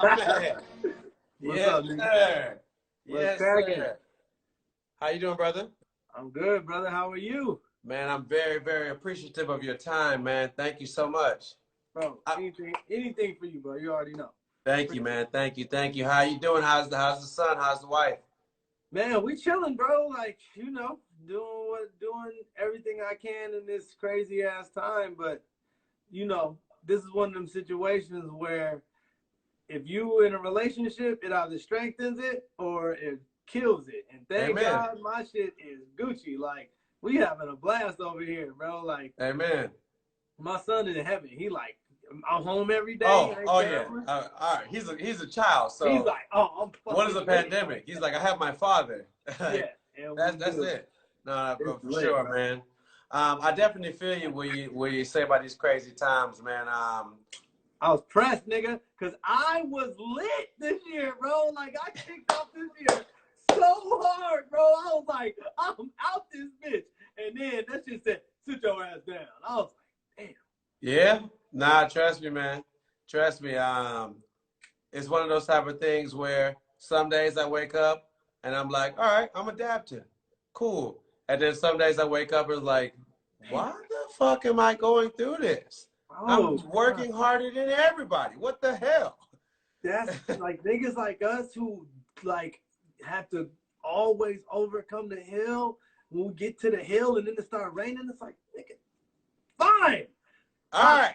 My man. What's Yes, up, nigga? sir. What's Yes, cracking? sir. How you doing, brother? I'm good, brother. How are you? Man, I'm very, very appreciative of your time, man. Thank you so much. Bro, anything for you, bro. You already know. Thank you, man. Thank you. Thank you. How you doing? How's the son? How's the wife? Man, we chilling, bro. Like, you know, doing everything I can in this crazy ass time. But, you know, this is one of them situations where if you in a relationship, it either strengthens it or it kills it. And thank Amen. God my shit is Gucci. Like, we having a blast over here, bro. Like, Amen. my son in heaven, he like, I'm home every day. Oh yeah. All right. He's a child. So he's like, oh, I'm fucking what is a pandemic? He's like, I have my father. Yeah, and that's it. No, it's for lit, sure, bro. man. I definitely feel you when you say about these crazy times, man. I was pressed, nigga, because I was lit this year, bro. Like, I kicked off this year so hard, bro. I was like, I'm out this bitch. And then that shit said, sit your ass down. I was like, damn. Yeah. Nah, trust me, man. Trust me. It's one of those type of things where some days I wake up and I'm like, all right, I'm adapting. Cool. And then some days I wake up and it's like, why the fuck am I going through this? I'm working harder than everybody. What the hell? That's like niggas like us who like have to always overcome the hill. When we get to the hill and then it start raining, it's like, nigga, fine. All right.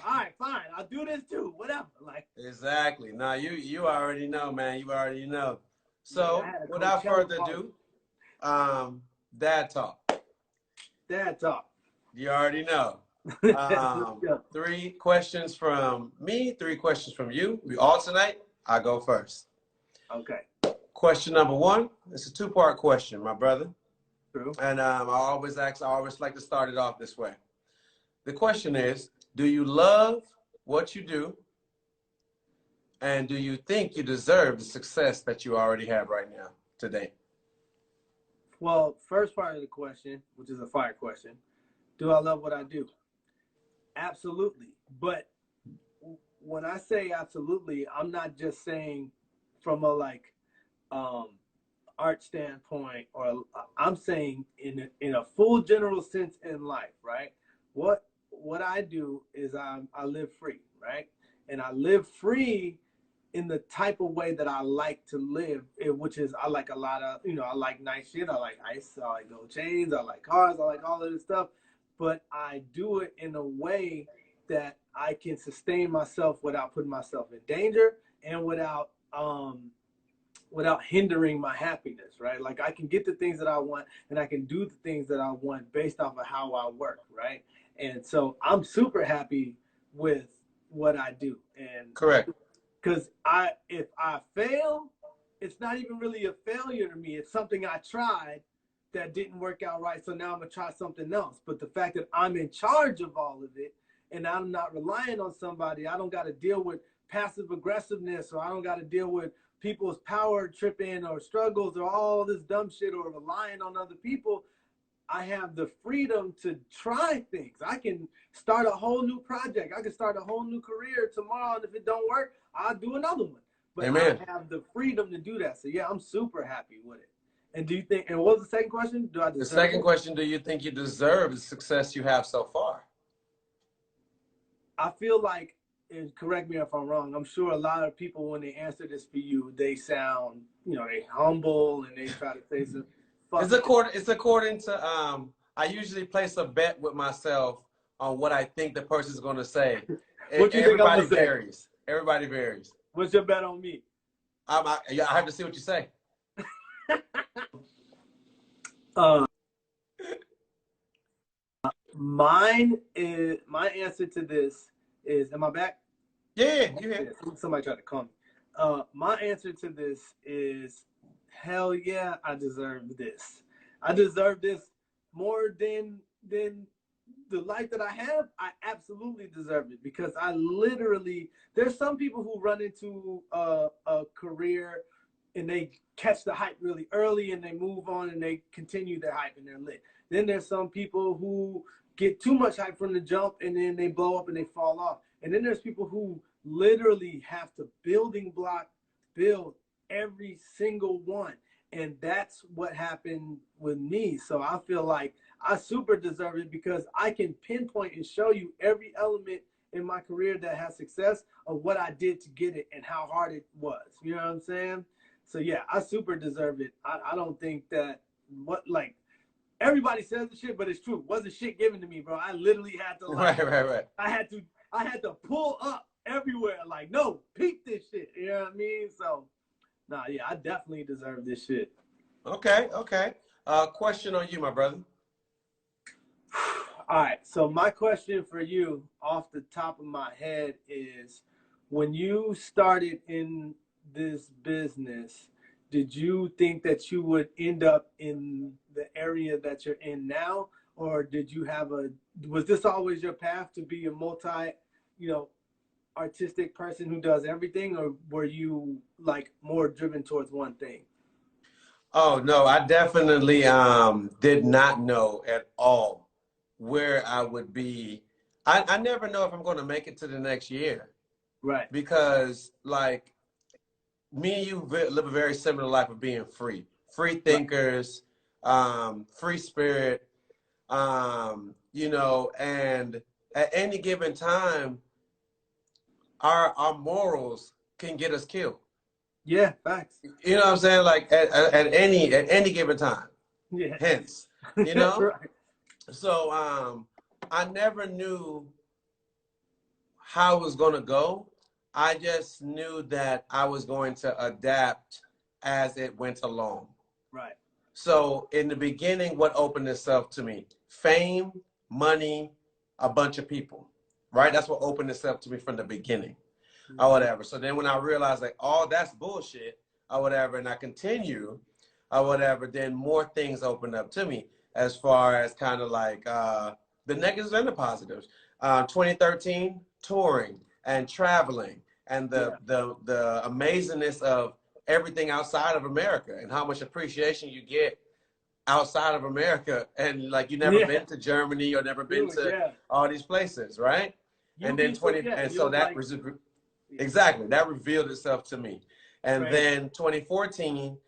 All right, fine. I'll do this too. Whatever. Like, exactly. Now you already know, man. You already know. So yeah, without further ado, Dad Talk. Dad Talk. You already know. 3 questions from me, 3 questions from you. We alternate. I go first. Okay. Question number 1. It's a 2-part question, my brother. True. And I always like to start it off this way. The question is, do you love what you do? And do you think you deserve the success that you already have right now, today? Well, first part of the question, which is a fire question, do I love what I do? Absolutely. But when I say absolutely, I'm not just saying from a like art standpoint, or I'm saying in a full general sense in life, right? What I do is I live free, right? And I live free in the type of way that I like to live, which is I like a lot of, you know, I like nice shit. I like ice, I like gold chains, I like cars, I like all of this stuff. But I do it in a way that I can sustain myself without putting myself in danger and without hindering my happiness, right? Like I can get the things that I want and I can do the things that I want based off of how I work, right? And so I'm super happy with what I do. And correct. Because if I fail, it's not even really a failure to me. It's something I tried that didn't work out right. So now I'm gonna try something else. But the fact that I'm in charge of all of it and I'm not relying on somebody, I don't got to deal with passive aggressiveness, or I don't got to deal with people's power tripping or struggles or all this dumb shit or relying on other people. I have the freedom to try things. I can start a whole new project. I can start a whole new career tomorrow. And if it don't work, I'll do another one. But Amen. I have the freedom to do that. So yeah, I'm super happy with it. And do you think, and what was the second question? Do I deserve The second it? question, do you think you deserve the success you have so far? I feel like, and correct me if I'm wrong, I'm sure a lot of people, when they answer this for you, they sound, you know, they humble and they try to say some. It's according to, I usually place a bet with myself on what I think the person's going to say. What you think I'm gonna say? Varies. Everybody varies. What's your bet on me? I have to see what you say. My answer to this is, am I back? Yeah, you here. Somebody tried to call me. My answer to this is, hell yeah, I deserve this. I deserve this more than the life that I have. I absolutely deserve it, because I literally, there's some people who run into a career and they catch the hype really early and they move on and they continue their hype and they're lit. Then there's some people who get too much hype from the jump and then they blow up and they fall off. And then there's people who literally have to building block build every single one. And that's what happened with me. So I feel like I super deserve it because I can pinpoint and show you every element in my career that has success of what I did to get it and how hard it was. You know what I'm saying? So yeah, I super deserve it. I don't think that what like everybody says the shit, but it's true. Wasn't shit given to me, bro. I literally had to like Right. I had to pull up everywhere. Like, no, peep this shit. You know what I mean? So nah, yeah, I definitely deserve this shit. Okay. Question on you, my brother. All right. So my question for you off the top of my head is when you started in this business, did you think that you would end up in the area that you're in now? Or did you have was this always your path to be a multi, you know, artistic person who does everything? Or were you like more driven towards one thing? Oh no, I definitely did not know at all where I would be. I never know if I'm going to make it to the next year Right. because like me and you live a very similar life of being free Right. thinkers, free spirit, you know, and at any given time, our morals can get us killed. Yeah, facts. You know what I'm saying? Like at any given time. Yeah. Hence, you know. Right. So I never knew how it was going to go. I just knew that I was going to adapt as it went along. Right. So in the beginning, what opened itself to me? Fame, money, a bunch of people, right? That's what opened itself to me from the beginning or whatever. So then when I realized like, oh, that's bullshit or whatever, and I continue or whatever, then more things opened up to me as far as kind of like the negatives and the positives. 2013, touring and traveling and Yeah. the amazingness of everything outside of America and how much appreciation you get outside of America, and like you never Yeah. been to Germany or never been Dude, to yeah. all these places, right? And You'll then be so 20 yeah, and so you'll that like was yeah, exactly that revealed itself to me. And crazy. then 2014,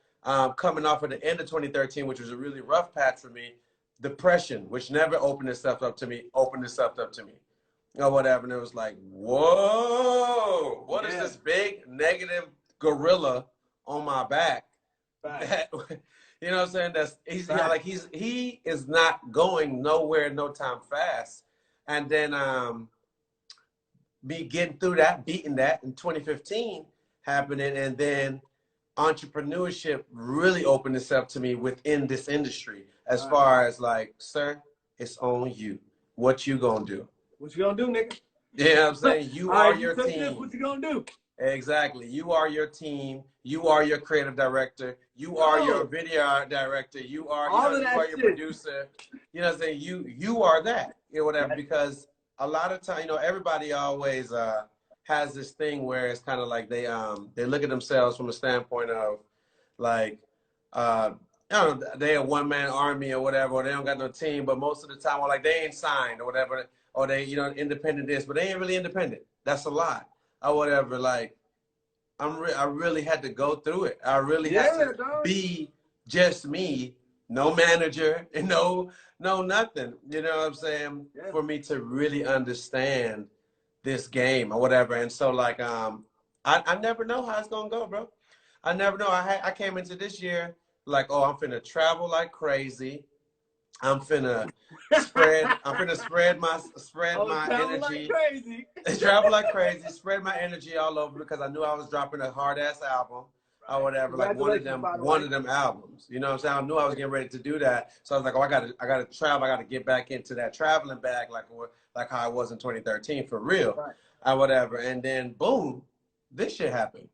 coming off of the end of 2013, which was a really rough patch for me, depression, which never opened itself up to me, opened itself up to me or whatever. And it was like, whoa, what is Yeah. this big negative gorilla on my back? Facts. That you know what I'm saying? That's he's you know, like Facts. he is not going nowhere no time fast. And then me getting through that, beating that in 2015 happening, and then entrepreneurship really opened itself to me within this industry as All right. far as like, sir, it's on you. What you gonna do? What you gonna do, nigga? You know what I'm All saying? You are right, you your took this, team. what you gonna do? Exactly. You are your team. You are your creative director. You are your Go. video director. You are, you All know, of you that are your shit. producer. You know what I'm saying? You are that, you know, whatever, Right. because a lot of time, you know, everybody always has this thing where it's kind of like they look at themselves from a standpoint of like uh I don't know, they a one man army or whatever, or they don't got no team, but most of the time, or like they ain't signed or whatever, or they, you know, independent this, but they ain't really independent. That's a lie or whatever. Like I really had to go through it. I really had Yeah, to dog. be just me, no manager, and no nothing. You know what I'm saying? Yeah. For me to really understand this game or whatever. And so like I never know how it's gonna go, bro. I never know. I came into this year like, oh, I'm finna travel like crazy. I'm finna spread Oh, my travel like energy, crazy. travel like crazy, spread my energy all over because I knew I was dropping a hard ass album or Right. whatever, like Congratulations, by the one way. of them albums. You know what I'm saying? I knew I was getting ready to do that. So I was like, oh, I gotta travel, I gotta get back into that traveling bag like how I was in 2013 for real. Right. Or whatever. And then boom, this shit happened.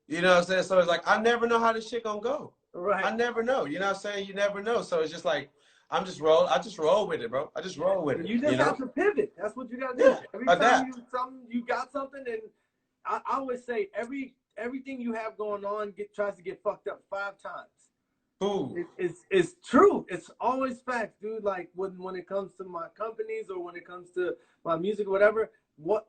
You know what I'm saying? So it's like I never know how this shit gonna go. I Right. never know. You know what I'm saying? You never know. So it's just like I just roll with it, bro. I just Yeah. roll with And it, you you just have know? to pivot. That's what you gotta do. Yeah. Every time Adapt. you got something, and I always say everything you have going on tries to get fucked up 5 times. Ooh. It's true. It's always facts, dude. Like when it comes to my companies or when it comes to my music or whatever, what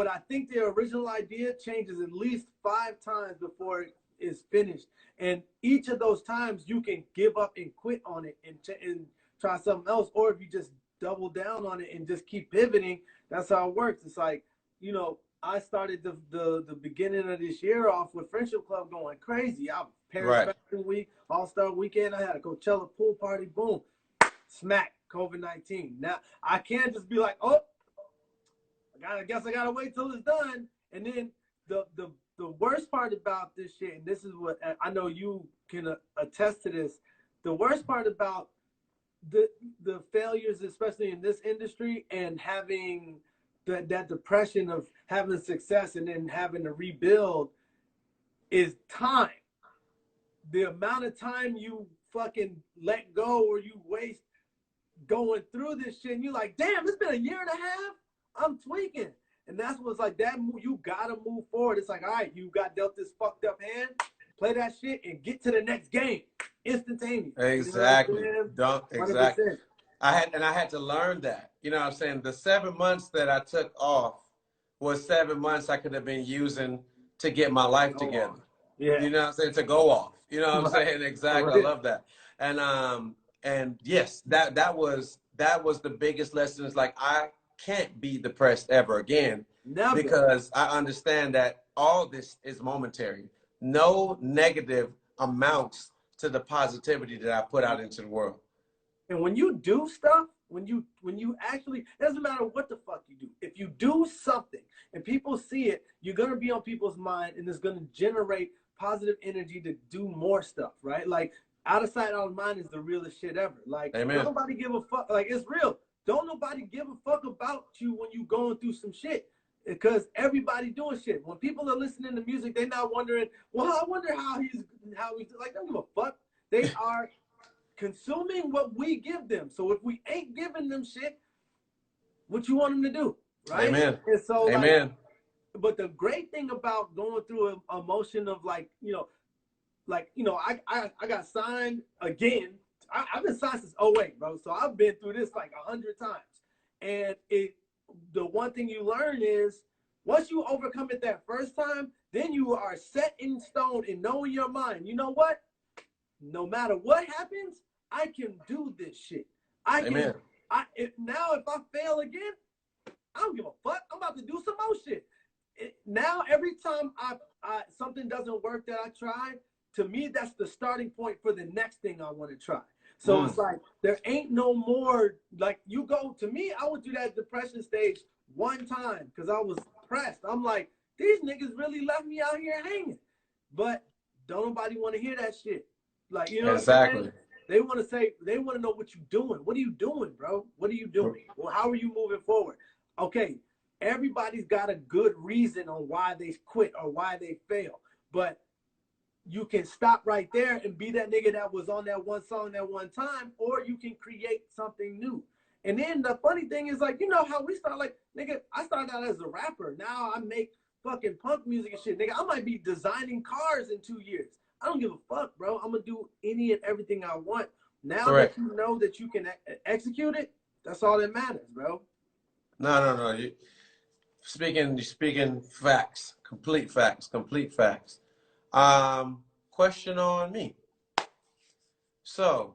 I think the original idea changes at least 5 times before it is finished, and each of those times you can give up and quit on it and try something else, or if you just double down on it and just keep pivoting, that's how it works. It's like, you know, I started the beginning of this year off with Friendship Club going crazy. I Paris Fashion Week, All-Star Weekend. I had a Coachella pool party. Boom, smack, COVID-19. Now I can't just be like, oh, I guess I gotta wait till it's done. And then the worst part about this shit, and this is what I know you can attest to this. The worst part about the failures, especially in this industry, and having that depression of having success and then having to rebuild, is time. The amount of time you fucking let go or you waste going through this shit, and you're like, damn, it's been a year and a half. I'm tweaking. And that's what's like, that you gotta move forward. It's like, all right, you got dealt this fucked up hand, play that shit and get to the next game instantaneous. Exactly. You know Don't exactly. 100%. I had to learn that. You know what I'm saying? The 7 months that I took off was 7 months I could have been using to get my life together. Yeah. You know what I'm saying? To go off. You know what I'm saying? Exactly. Right. I love that. And yes, that was the biggest lesson. Is like, I can't be depressed ever again. Never. Because I understand that all this is momentary. No negative amounts to the positivity that I put out into the world. And when you do stuff, when you actually, it doesn't matter what the fuck you do. If you do something and people see it, you're gonna be on people's mind, and it's gonna generate positive energy to do more stuff, right? Like, out of sight, out of mind is the realest shit ever. Like, Amen. Don't nobody give a fuck. Like, it's real. Don't nobody give a fuck about you when you going through some shit, because everybody doing shit. When people are listening to music, they're not wondering, well, I wonder how he's like, don't give a fuck. They are consuming what we give them. So if we ain't giving them shit, what you want them to do, right? Amen. And so, Amen. But the great thing about going through an emotion of I got signed again. I've been signed since 2008, bro. So I've been through this like 100 times. And the one thing you learn is, once you overcome it that first time, then you are set in stone and know in your mind, you know what? No matter what happens, I can do this shit. Amen. Now if I fail again, I don't give a fuck. I'm about to do some more shit. Now every time something doesn't work that I try, to me that's the starting point for the next thing I want to try. So it's like, there ain't no more, like, you go, to me, I went through that depression stage one time because I was depressed. I'm like, these niggas really left me out here hanging. But don't nobody want to hear that shit. Like, you know exactly. what I'm saying? They want to know what you're doing. What are you doing, bro? What are you doing? Well, how are you moving forward? Okay, everybody's got a good reason on why they quit or why they fail. But you can stop right there and be that nigga that was on that one song that one time, or you can create something new. And then the funny thing is, like, you know how we start, like, nigga, I started out as a rapper. Now I make fucking punk music and shit. Nigga, I might be designing cars in 2 years. I don't give a fuck, bro. I'm gonna do any and everything I want. Now that you know that you can execute it, that's all that matters, bro. No. You speaking facts, complete facts. Question on me. So,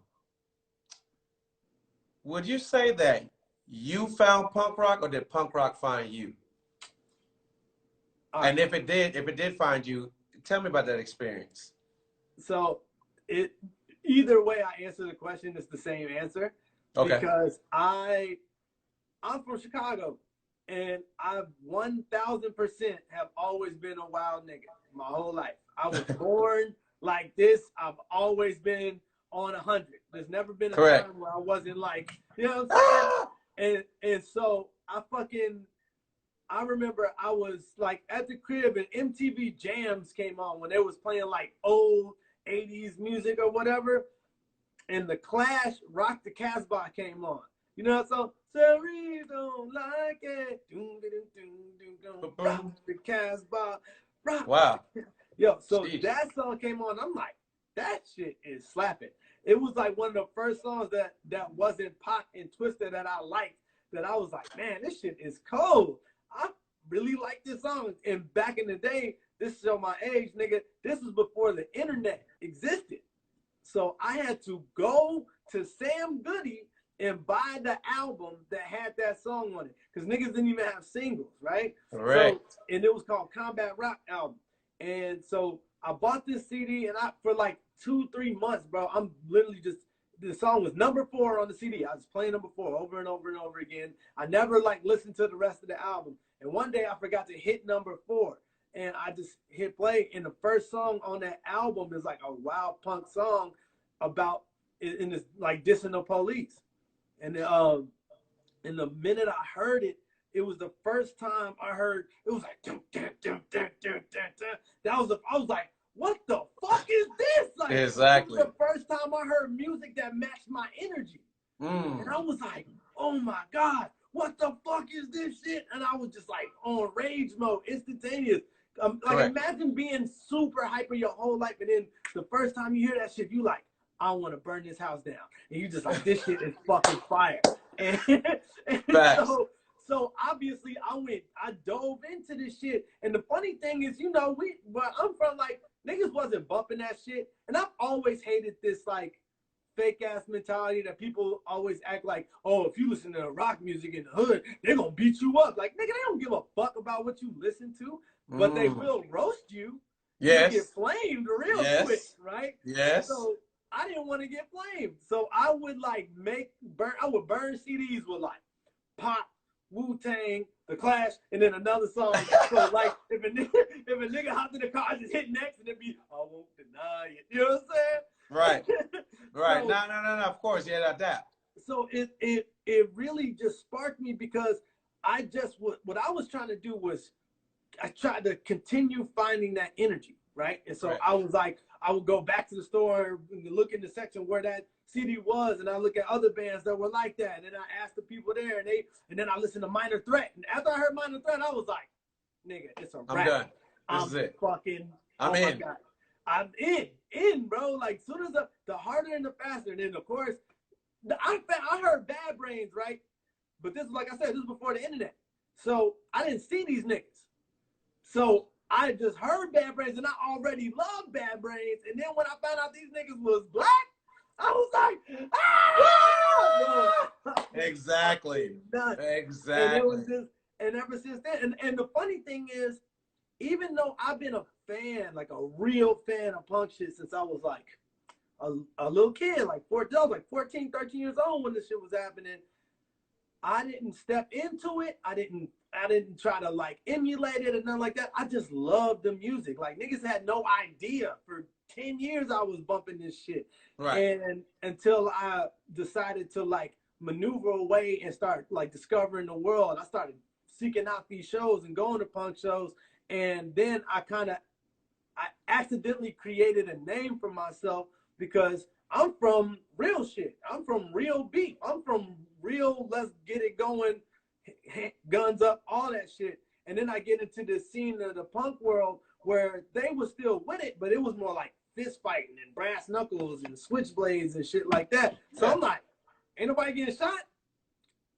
would you say that you found punk rock, or did punk rock find you? And if it did find you, tell me about that experience. So, either way I answer the question, it's the same answer. Okay. Because I'm from Chicago, and I 1000% have always been a wild nigga my whole life. I was born like this. I've always been on 100. There's never been a time where I wasn't like, you know what I'm saying? And so I remember I was like at the crib and MTV Jams came on when they was playing like old 80s music or whatever. And the Clash Rock the Casbah came on. You know that song? Sorry, don't like it. Rock the Casbah. Wow. Yo, so that song came on. I'm like, that shit is slapping. It was like one of the first songs that wasn't pop and twisted that I liked. That I was like, man, this shit is cold. I really like this song. And back in the day, this show my age, nigga, this was before the internet existed. So I had to go to Sam Goody and buy the album that had that song on it. Because niggas didn't even have singles, right? Correct. So, and it was called Combat Rock Album. And so I bought this CD, and for like 2-3 months, bro, I'm literally just, the song was number 4 on the CD. I was playing number 4 over and over and over again. I never like listened to the rest of the album. And one day I forgot to hit number 4. And I just hit play. And the first song on that album is like a wild punk song about, in this, like, dissing the police. And the minute I heard it, it was the first time I heard, it was like, dun, dun, dun, dun, dun, dun, dun. I was like, what the fuck is this? Like, exactly. It was the first time I heard music that matched my energy. And I was like, oh my God, what the fuck is this shit? And I was just like on rage mode, instantaneous. Like, imagine being super hyper your whole life, and then the first time you hear that shit, you like, I want to burn this house down. And you just like, this shit is fucking fire. And so obviously I dove into this shit. And the funny thing is, you know, where I'm from, like, niggas wasn't bumping that shit. And I've always hated this, like, fake ass mentality that people always act like, oh, if you listen to rock music in the hood, they're gonna beat you up. Like, nigga, they don't give a fuck about what you listen to, but they will roast you. Yes. You get flamed real quick, right? Yes. So I didn't want to get flamed. So I would like I would burn CDs with like Pop, Wu-Tang, The Clash, and then another song. So like if a nigga hopped in the car, I just hit next, and it'd be, I won't deny it. You know what I'm saying? Right. Right. So, no. Of course, you had to adapt. So it really just sparked me, because I just, what I was trying to do was, I tried to continue finding that energy, right? And so I was like, I would go back to the store and look in the section where that CD was, and I look at other bands that were like that, and then I asked the people there, and then I listened to Minor Threat. And after I heard Minor Threat, I was like, nigga, it's a wrap. I'm done. This is it. I'm in. My God. I'm in, bro. Like, soon as the harder and the faster. And then, of course, I heard Bad Brains, right? But this is, like I said, this is before the internet. So I didn't see these niggas. So I just heard Bad Brains, and I already loved Bad Brains. And then when I found out these niggas was black, I was like, ah! Exactly. Exactly. And it was just, and ever since then, and the funny thing is, even though I've been a fan, like a real fan of punk shit since I was like a little kid, like 14, 13 years old when this shit was happening, I didn't step into it. I didn't try to like emulate it or nothing like that. I just loved the music. Like, niggas had no idea. For 10 years I was bumping this shit. Right. And until I decided to like maneuver away and start like discovering the world, I started seeking out these shows and going to punk shows. And then I accidentally created a name for myself, because I'm from real shit. I'm from real beat. I'm from real, let's get it going, guns up, all that shit. And then I get into the scene of the punk world where they were still with it, but it was more like fist fighting and brass knuckles and switchblades and shit like that. So I'm like, ain't nobody getting shot?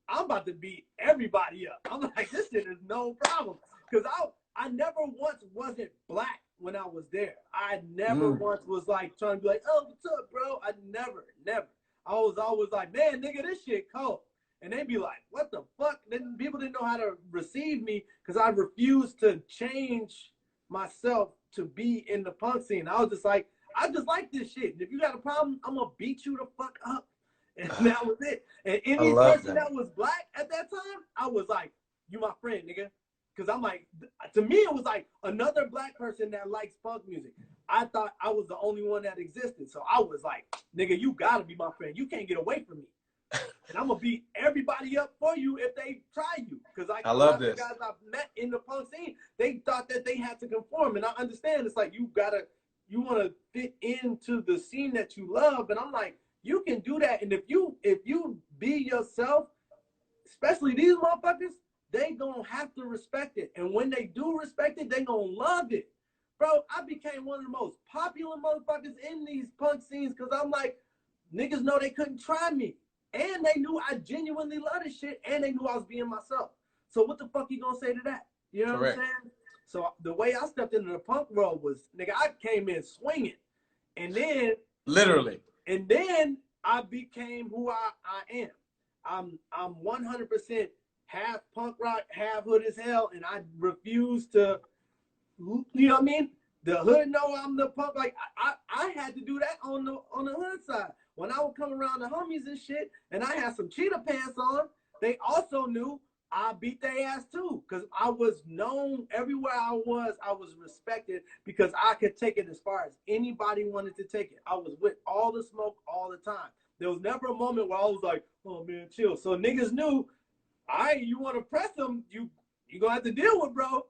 I'm about to beat everybody up. I'm like, this shit is no problem. Because I never once wasn't black when I was there. I never once was like trying to be like, oh, what's up, bro? I never. I was always like, man, nigga, this shit cold. And they'd be like, what the fuck? Then people didn't know how to receive me, because I refused to change myself to be in the punk scene. I was just like, I just like this shit. And if you got a problem, I'm gonna beat you the fuck up. And that was it. And any person that was black at that time, I was like, you my friend, nigga. Because I'm like, to me, it was like another black person that likes punk music. I thought I was the only one that existed. So I was like, nigga, you gotta be my friend. You can't get away from me. And I'm gonna beat everybody up for you if they try you. Because I love this. The guys I've met in the punk scene, they thought that they had to conform. And I understand, it's like, you want to fit into the scene that you love. And I'm like, you can do that. And if you be yourself, especially these motherfuckers, they gonna have to respect it. And when they do respect it, they gonna love it. Bro, I became one of the most popular motherfuckers in these punk scenes, because I'm like, niggas know they couldn't try me. And they knew I genuinely love this shit, and they knew I was being myself. So what the fuck you gonna say to that? You know Correct. what I'm saying? So the way I stepped into the punk world was, nigga, I came in swinging, and then Literally. and then I became who I am. I'm 100% half punk rock, half hood as hell, and I refuse to, you know what I mean? The hood know I'm the punk. Like I had to do that on the hood side. When I would come around the homies and shit, and I had some cheetah pants on, they also knew I beat their ass too, because I was known everywhere I was respected because I could take it as far as anybody wanted to take it. I was with all the smoke all the time. There was never a moment where I was like, oh man, chill. So niggas knew, all right, you want to press them, you gonna have to deal with, bro.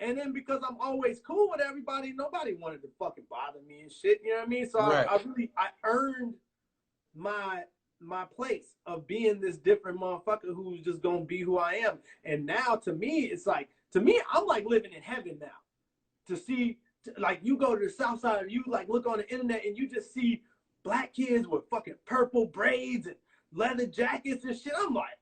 And then because I'm always cool with everybody, nobody wanted to fucking bother me and shit. You know what I mean? So Right. I earned my place of being this different motherfucker who's just gonna be who I am. And now to me, it's like, I'm like living in heaven now. To see, like, you go to the south side, or you like look on the internet and you just see black kids with fucking purple braids and leather jackets and shit. I'm like,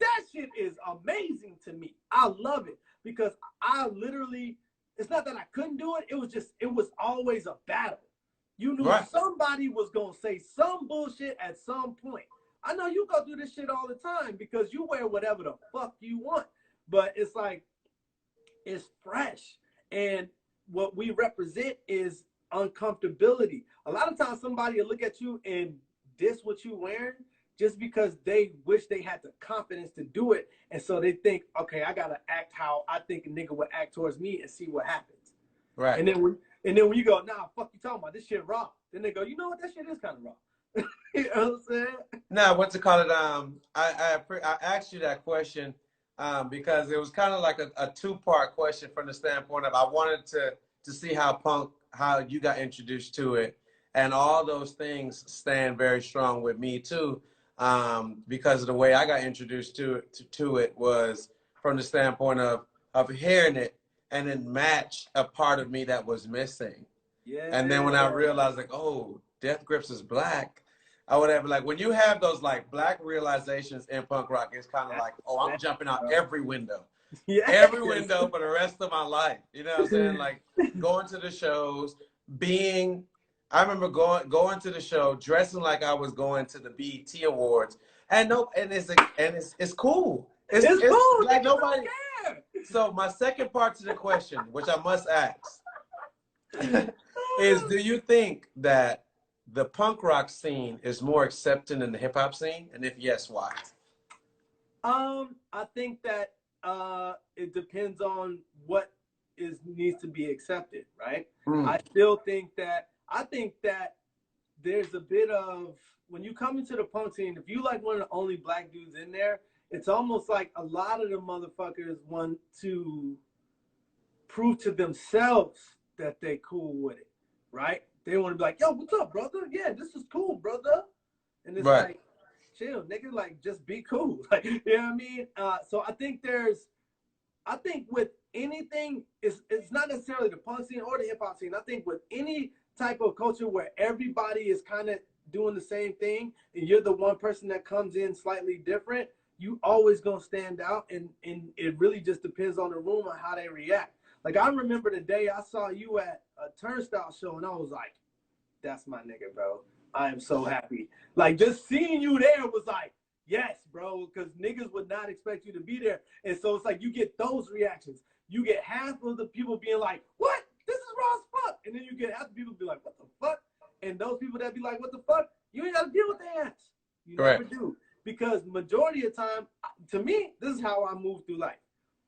that shit is amazing to me. I love it because I literally, it's not that I couldn't do it. It was always a battle. You knew Right. somebody was going to say some bullshit at some point. I know you go through this shit all the time because you wear whatever the fuck you want. But it's like, it's fresh. And what we represent is uncomfortability. A lot of times somebody will look at you and diss what you wearing just because they wish they had the confidence to do it. And so they think, okay, I got to act how I think a nigga would act towards me and see what happens. Right. And then when you go, nah, fuck you talking about, this shit raw. Then they go, you know what, that shit is kind of raw. You know what I'm saying? Now, what to call it? I asked you that question because it was kind of like a two-part question from the standpoint of I wanted to see how you got introduced to it, and all those things stand very strong with me too, because of the way I got introduced to it was from the standpoint of hearing it and then match a part of me that was missing. Yeah. And then when I realized, like, oh, Death Grips is black, I would have, like, when you have those, like, black realizations in punk rock, it's kind of like, oh, I'm jumping out every window. Yes. Every window for the rest of my life. You know what I'm saying? Like, going to the shows, I remember going to the show, dressing like I was going to the BET Awards. And it's cool. It's cool. Like nobody. So my second part to the question, which I must ask, is do you think that the punk rock scene is more accepting than the hip hop scene? And if yes, why? I think that it depends on what needs to be accepted, right? I think that there's a bit of, when you come into the punk scene, if you like one of the only black dudes in there, it's almost like a lot of the motherfuckers want to prove to themselves that they cool with it, right? They want to be like, yo, what's up, brother? Yeah, this is cool, brother. And it's like, chill, nigga, like, just be cool. Like, you know what I mean? So I think with anything, it's not necessarily the punk scene or the hip hop scene. I think with any type of culture where everybody is kind of doing the same thing and you're the one person that comes in slightly different, you always gonna stand out, and it really just depends on the room on how they react. Like, I remember the day I saw you at a Turnstile show and I was like, that's my nigga, bro. I am so happy. Like, just seeing you there was like, yes, bro, because niggas would not expect you to be there. And so it's like you get those reactions. You get half of the people being like, what? This is raw as fuck. And then you get half the people be like, what the fuck? And those people that be like, what the fuck? You ain't got to deal with their ass. You never do. Because majority of the time, to me, this is how I move through life.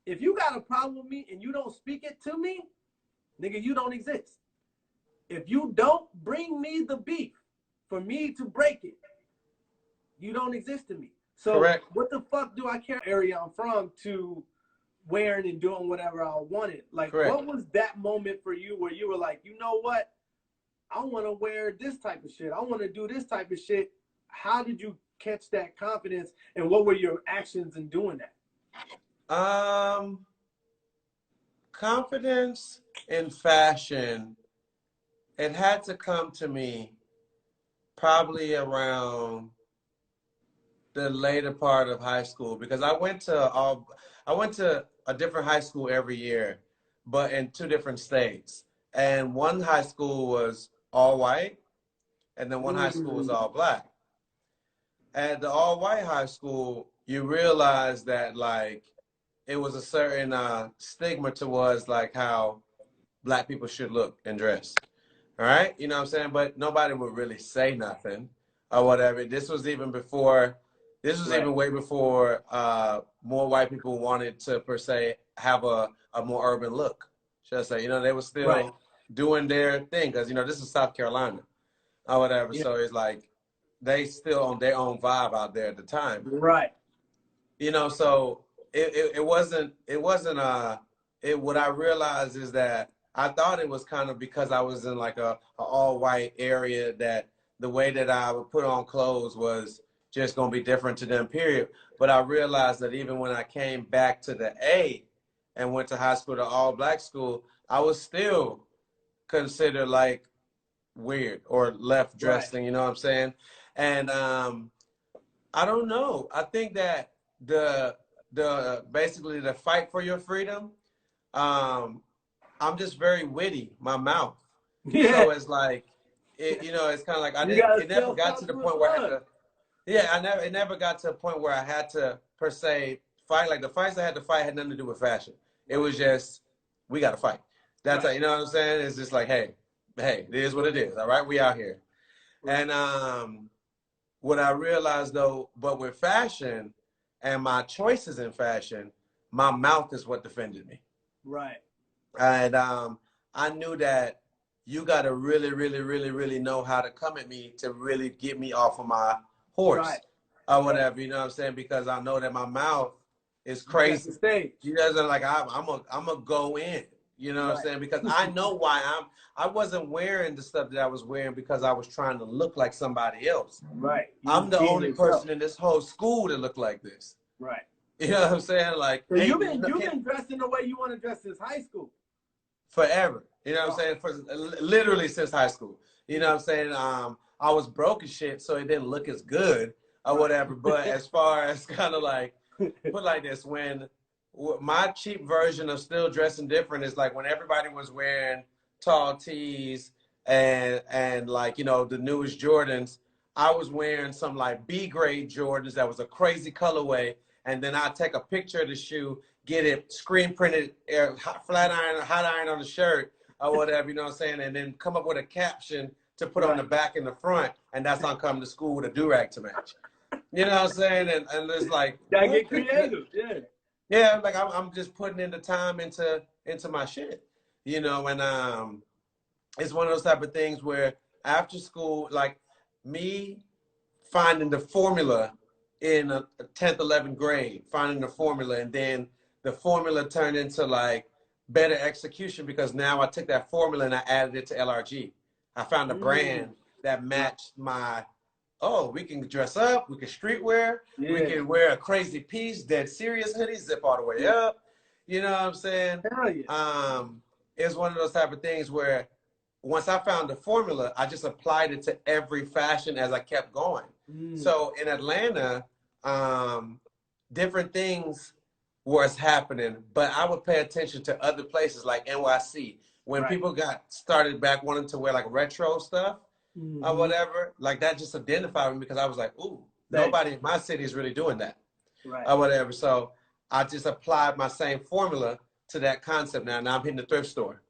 If you got a problem with me and you don't speak it to me, nigga, you don't exist. If you don't bring me the beef for me to break it, you don't exist to me. So what the fuck do I care area I'm from to wearing and doing whatever I wanted? Like, what was that moment for you where you were like, you know what? I want to wear this type of shit. I want to do this type of shit. How did you catch that confidence, and what were your actions in doing that? Confidence in fashion, it had to come to me probably around the later part of high school because I went to a different high school every year, but in two different states. And one high school was all white, and then one high school was all black. At the all white high school, you realize that like it was a certain stigma towards like how black people should look and dress. All right, you know what I'm saying? But nobody would really say nothing or whatever. This was even before. This was even way before more white people wanted to per se have a more urban look. Should I say? You know, they were still doing their thing because you know this is South Carolina or whatever. So it's like they still on their own vibe out there at the time. Right. You know, so it wasn't what I realized is that I thought it was kind of because I was in like a all white area that the way that I would put on clothes was just gonna be different to them, period. But I realized that even when I came back to the A and went to high school, to all black school, I was still considered like weird or left dressing, you know what I'm saying? And I don't know. I think that the basically the fight for your freedom, I'm just very witty, my mouth. Yeah. So it's like you know, it's kind of like it never got to the point where I had to it never got to a point where I had to per se fight. Like the fights I had to fight had nothing to do with fashion. It was just we got to fight. That's how, you know what I'm saying? It's just like, hey, it is what it is. All right, we out here. And what I realized though, but with fashion and my choices in fashion, my mouth is what defended me. Right. And I knew that you got to really, really, really, really know how to come at me to really get me off of my horse or whatever. You know what I'm saying? Because I know that my mouth is crazy. You guys are like, I'm a go in. You know what I'm saying? Because I know why I wasn't wearing the stuff that I was wearing because I was trying to look like somebody else. Right. I'm the only person in this whole school that looked like this. Right. You know what I'm saying? Like, so you've been dressing the way you want to dress since high school. Forever. You know what I'm saying? For literally since high school. You know what I'm saying? I was broke as shit, so it didn't look as good or whatever. But as far as kind of like, put like this, when my cheap version of still dressing different is like when everybody was wearing tall tees and like, you know, the newest Jordans, I was wearing some like B grade Jordans that was a crazy colorway. And then I'd take a picture of the shoe, get it screen printed, hot iron on the shirt or whatever, you know what I'm saying? And then come up with a caption to put on the back and the front. And that's how I come to school with a do-rag to match. You know what I'm saying? And it's like, gotta get creative, yeah, like I'm just putting in the time into my shit, you know, and it's one of those type of things where after school, like me finding the formula in a 10th, 11th grade, finding the formula, and then the formula turned into like better execution because now I took that formula and I added it to LRG. I found a brand that matched my, we can dress up, we can streetwear, we can wear a crazy piece, dead serious hoodie, zip all the way up. You know what I'm saying? It's one of those type of things where once I found the formula, I just applied it to every fashion as I kept going. So in Atlanta, different things was happening, but I would pay attention to other places like NYC. When people got started back wanting to wear like retro stuff, or whatever, like that just identified me because I was like, ooh, nobody in my city is really doing that, or whatever. So I just applied my same formula to that concept now. Now I'm hitting the thrift store.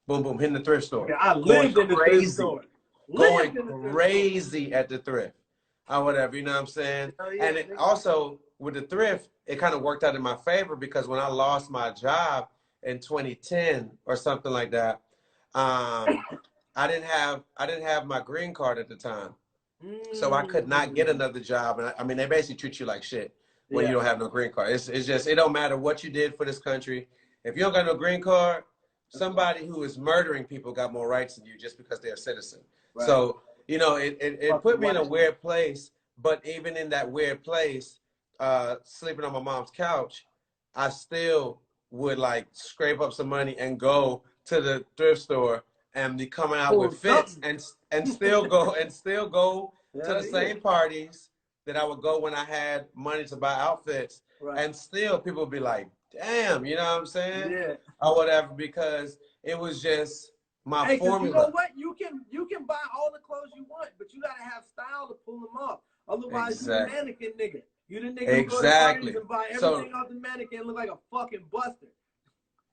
Boom, boom, hitting the thrift store. I lived in the thrift store. Going crazy at the thrift, or whatever, you know what I'm saying? And it also, with the thrift, it kind of worked out in my favor because when I lost my job in 2010 or something like that, I didn't have my green card at the time, so I could not get another job. And I mean, they basically treat you like shit when you don't have no green card. It's just, it don't matter what you did for this country. If you don't got no green card, somebody who is murdering people got more rights than you just because they're a citizen. So, you know, it put me in a weird place. But even in that weird place, sleeping on my mom's couch, I still would like scrape up some money and go to the thrift store and be coming out with fits and still go to the same parties that I would go when I had money to buy outfits, Right. and still people would be like, "Damn," you know what I'm saying? Yeah. Or whatever, because it was just my Hey, because you know formula. what? You can buy all the clothes you want, but you gotta have style to pull them off. Otherwise, you the Exactly. mannequin nigga. You the nigga who go to parties Exactly. and buy So everything off the mannequin and look like a fucking buster.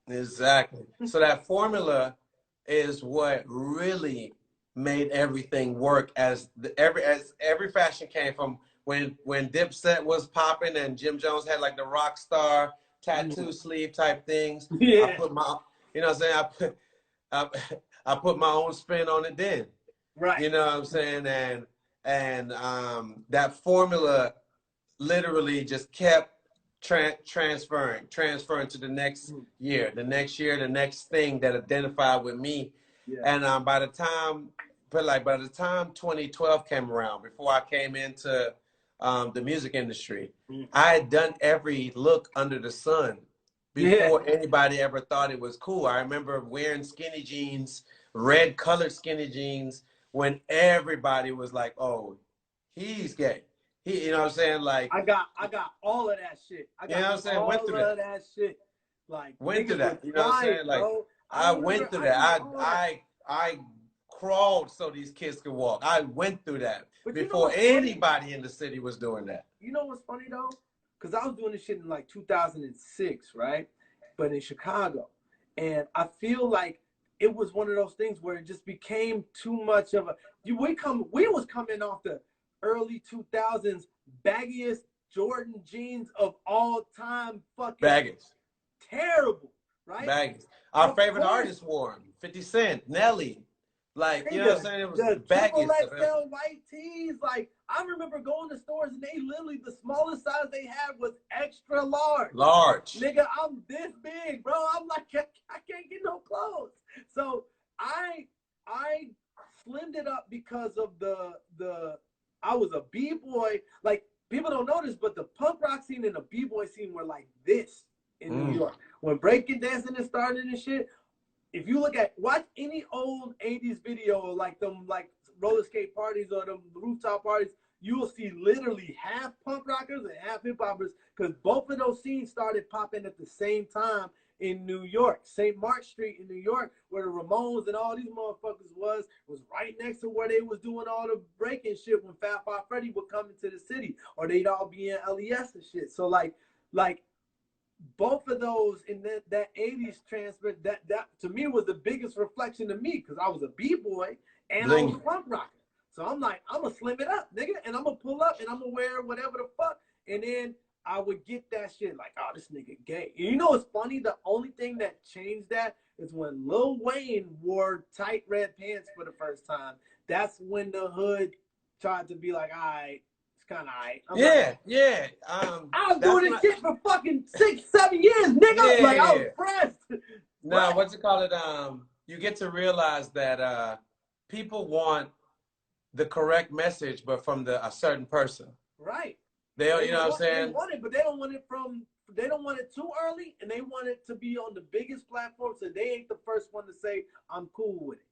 exactly. So that formula is what really made everything work. As every fashion came from when Dipset was popping and Jim Jones had like the rock star tattoo sleeve type things. I Yeah. put my, you know what I'm saying? I, I put my own spin on it then. Right. You know what I'm saying? And that formula literally just kept transferring to the next year, the next thing that identified with me. Yeah. And by the time 2012 came around, before I came into the music industry, I had done every look under the sun before anybody ever thought it was cool. I remember wearing skinny jeans, red colored skinny jeans, when everybody was like, "Oh, he's gay." You know what I'm saying? Like, I got all of that shit. I you know got what I'm saying? all Went through that. of that shit. Like Went through niggas was that. You know what I'm crying, saying? Like, bro. I went through that. all that. I crawled so these kids could walk. I went through that But you know before what's funny? anybody in the city was doing that. You know what's funny though? Because I was doing this shit in like 2006, right? But in Chicago. And I feel like it was one of those things where it just became too much of a we was coming off the early 2000s baggiest Jordan jeans of all time, fucking Baggage. terrible, right? Baggage. Our Of favorite course. artists wore them. 50 Cent, Nelly. Like, you know what I'm saying? It was The the triple baggiest. XL white tees. Like, I remember going to stores and they literally, the smallest size they had was extra large. Large. Nigga, I'm this big, bro. I'm like, I can't get no clothes. So I slimmed it up because of the I was a b-boy. Like, people don't know this, but the punk rock scene and the b-boy scene were like this in New York. When breaking dancing and started and shit, if you watch any old 80s video of like them like roller skate parties or them rooftop parties, you will see literally half punk rockers and half hip hoppers, because both of those scenes started popping at the same time in New York. St. Mark Street in New York, where the Ramones and all these motherfuckers was right next to where they was doing all the breaking shit when Fat Five Freddy would come into the city, or they'd all be in LES and shit. So like both of those in that 80s transfer, that to me was the biggest reflection of me, because I was a b-boy and I was a punk rocker. So I'm like, I'm gonna slim it up, nigga, and I'm gonna pull up and I'm gonna wear whatever the fuck. And then I would get that shit like, oh, this nigga gay. And you know what's funny? The only thing that changed that is when Lil Wayne wore tight red pants for the first time. That's when the hood tried to be like, all right, kind of right. Yeah. I was doing this shit for fucking 6-7 years, nigga. Yeah. Like, I was pressed. No, right. What's it called? You get to realize that people want the correct message, but from a certain person. Right. You know what I'm saying? They want it, but they don't want it too early, and they want it to be on the biggest platform, so they ain't the first one to say, I'm cool with it.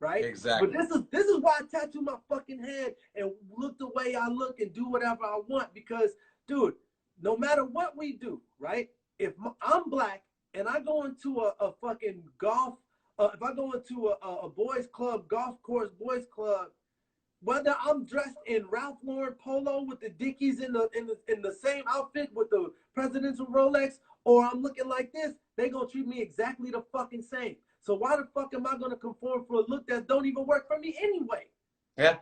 Right? Exactly. But this is why I tattoo my fucking head and look the way I look and do whatever I want, because, dude, no matter what we do, right? If I'm black and I go into a fucking golf, if I go into a boys club, golf course, boys club, whether I'm dressed in Ralph Lauren polo with the Dickies in the same outfit with the presidential Rolex, or I'm looking like this, they gonna treat me exactly the fucking same. So why the fuck am I gonna conform for a look that don't even work for me anyway? Yeah.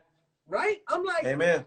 Right? I'm like, amen.